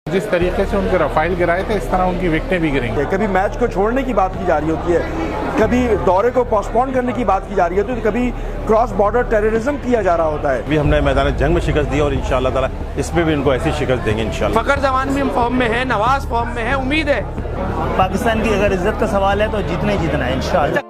जिस तरीके से उनके रफाइल गिराए थे इस तरह उनकी विकेटें भी गिरेंगी। कभी मैच को छोड़ने की बात की जा रही होती है, कभी दौरे को पोस्टपोन करने की बात की जा रही है, तो कभी क्रॉस बॉर्डर टेररिज्म किया जा रहा होता है। अभी हमने मैदान जंग में शिकस्त दी और इंशाअल्लाह ताला इसमें भी इनको ऐसी शिकस्त देंगे इंशाअल्लाह। फखर जमान भी फॉर्म में है, नवाज फॉर्म में है, उम्मीद है पाकिस्तान की अगर इज्जत का सवाल है तो जीतना ही जीतना है इंशाअल्लाह।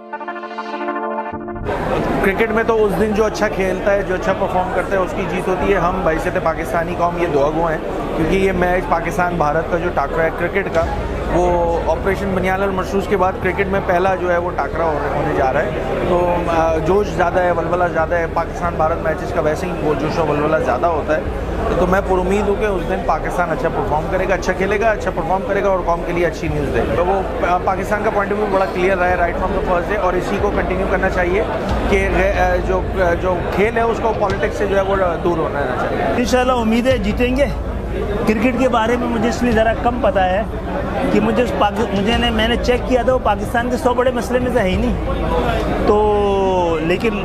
क्रिकेट में तो उस दिन जो अच्छा खेलता है, जो अच्छा परफॉर्म करता है उसकी जीत होती है। हम बैसियत पाकिस्तानी कौम ये दुआ गो हैं, क्योंकि ये मैच पाकिस्तान भारत का जो टाकरा है क्रिकेट का, वो ऑपरेशन बनियान अल मरसूस के बाद क्रिकेट में पहला जो है वो टाकरा होने जा रहा है। तो जोश ज़्यादा है, वलवला ज़्यादा है। पाकिस्तान भारत मैचेस का वैसे ही जोश और वलवला ज़्यादा होता है। तो मैं पुरुमीद हूँ कि उस दिन पाकिस्तान अच्छा परफॉर्म करेगा, अच्छा खेलेगा, अच्छा परफॉर्म करेगा और कौम के लिए अच्छी न्यूज़ देगा। तो वो पाकिस्तान का पॉइंट ऑफ व्यू बड़ा क्लियर रहा है right from the first day, और इसी को कंटिन्यू करना चाहिए कि जो खेल है उसको पॉलिटिक्स से जो है वो दूर होना चाहिए। इंशाल्लाह उम्मीद है जीतेंगे। क्रिकेट के बारे में मुझे इसलिए ज़रा कम पता है कि मैंने चेक किया था, वो पाकिस्तान के 100 बड़े मसले में से है ही नहीं। तो लेकिन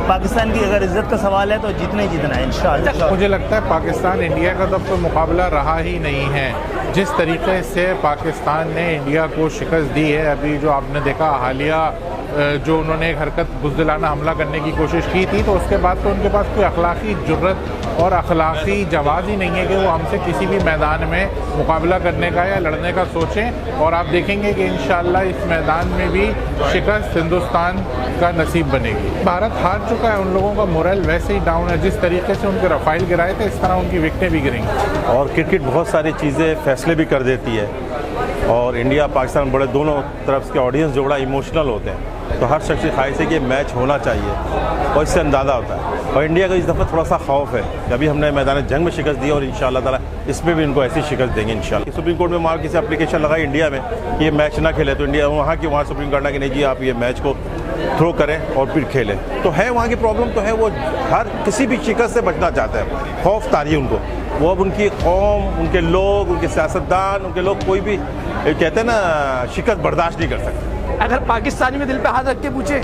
पाकिस्तान की अगर इज्जत का सवाल है तो जीतना ही जीतना है इंशाअल्लाह। मुझे लगता है पाकिस्तान इंडिया का तो मुकाबला रहा ही नहीं है। जिस तरीके से पाकिस्तान ने इंडिया को शिकस्त दी है, अभी जो आपने देखा हालिया जो उन्होंने एक हरकत बुज़दिलाना हमला करने की कोशिश की थी, तो उसके बाद तो उनके पास कोई अखलाकी जुर्रत और अखलाकी जवाज़ ही नहीं है कि वो हमसे किसी भी मैदान में मुकाबला करने का या लड़ने का सोचें। और आप देखेंगे कि इंशाअल्लाह इस मैदान में भी शिकस्त हिंदुस्तान का नसीब बनेगी। भारत हार चुका है, उन लोगों का मोरल वैसे ही डाउन है। जिस तरीके से उनके रफाइल गिराए थे इस तरह उनकी विकेटें भी गिरेंगी। और क्रिकेट बहुत सारी चीज़ें फैसले भी कर देती है, और इंडिया पाकिस्तान बड़े दोनों तरफ के ऑडियंस जो बड़ा इमोशनल होते हैं, तो हर शख्स की ख्वाहिश है कि मैच होना चाहिए और इससे अंदाज़ा होता है। और इंडिया का इस दफ़ा थोड़ा सा खौफ है कि अभी हमने मैदान जंग में शिकस्त दी और इंशाअल्लाह ताला इसमें भी इनको ऐसी शिकस्त देंगे इंशाअल्लाह। सुप्रीम कोर्ट में मार किसी एप्लीकेशन लगाई इंडिया में कि ये मैच ना खेले, तो इंडिया वहाँ सुप्रीम कोर्ट कि नहीं जी आप ये मैच को थ्रो करें और फिर खेलें। तो है वहाँ की प्रॉब्लम तो है, वो हर किसी भी शिकस्त से बचना चाहते हैं, खौफ तारी उनको। वो अब उनकी कौम, उनके लोग, उनके सियासतदान, उनके लोग कोई भी कहते हैं ना शिकस्त बर्दाश्त नहीं कर सकते। अगर पाकिस्तानी में दिल पे हाथ रख के पूछे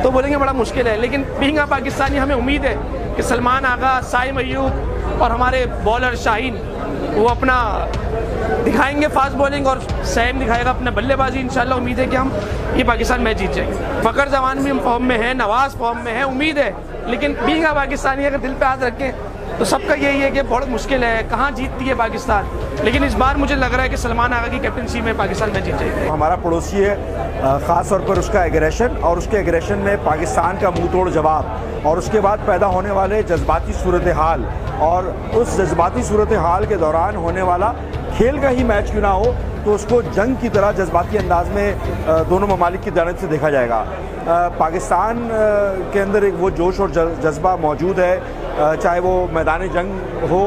तो बोलेंगे बड़ा मुश्किल है, लेकिन बीइंग अ पाकिस्तानी हमें उम्मीद है कि सलमान आगा, साइम अय्यूब और हमारे बॉलर शाहीन वो अपना दिखाएंगे फास्ट बॉलिंग, और सैम दिखाएगा अपना बल्लेबाजी। इंशाल्लाह उम्मीद है कि हम ये पाकिस्तान मैच जीत जाएंगे। फखर जमान भी फॉर्म में है, नवाज फॉर्म में है, उम्मीद है। लेकिन बीइंग अ पाकिस्तानी अगर दिल पे हाथ रखें तो सबका यही है कि बहुत मुश्किल है, कहाँ जीतती है पाकिस्तान। लेकिन इस बार मुझे लग रहा है कि सलमान आगा की कैप्टनसी में पाकिस्तान मैच जीत जाएगी। हमारा पड़ोसी है, ख़ास तौर पर उसका एग्रेशन, और उसके एग्रेशन में पाकिस्तान का मुंह तोड़ जवाब, और उसके बाद पैदा होने वाले जज्बाती सूरत हाल, और उस जज्बाती सूरत हाल के दौरान होने वाला खेल का ही मैच क्यों ना हो, तो उसको जंग की तरह जज्बाती अंदाज में दोनों ममालिक की जानब से देखा जाएगा। पाकिस्तान के अंदर एक वो जोश और जज्बा मौजूद है, चाहे वो मैदान जंग हो,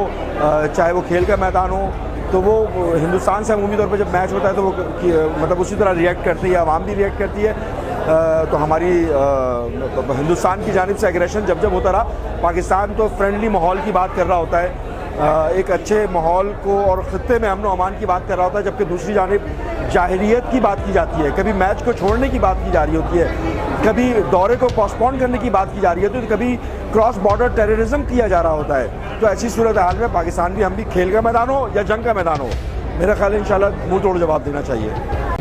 चाहे वो खेल का मैदान हो। तो वो हिंदुस्तान से अमूमी तौर पर जब मैच होता है तो वो मतलब उसी तरह रिएक्ट करती है, आवाम भी रिएक्ट करती है। तो हमारी हिंदुस्तान की जानिब से एग्रेशन जब होता रहा, पाकिस्तान तो फ्रेंडली माहौल की बात कर रहा होता है, एक अच्छे माहौल को और ख़ित्ते में अमन व अमान की बात कर रहा होता है, जबकि दूसरी जानिब जाहिरियत की बात की जाती है। कभी मैच को छोड़ने की बात की जा रही होती है, कभी दौरे को पोस्टपोन करने की बात की जा रही है, तो कभी क्रॉस बॉर्डर टेररिज्म किया जा रहा होता है। तो ऐसी सूरत हाल में पाकिस्तान भी, हम भी खेल का मैदान हो या जंग का मैदान हो, मेरा ख्याल है इंशाल्लाह मुंह तोड़ जवाब देना चाहिए।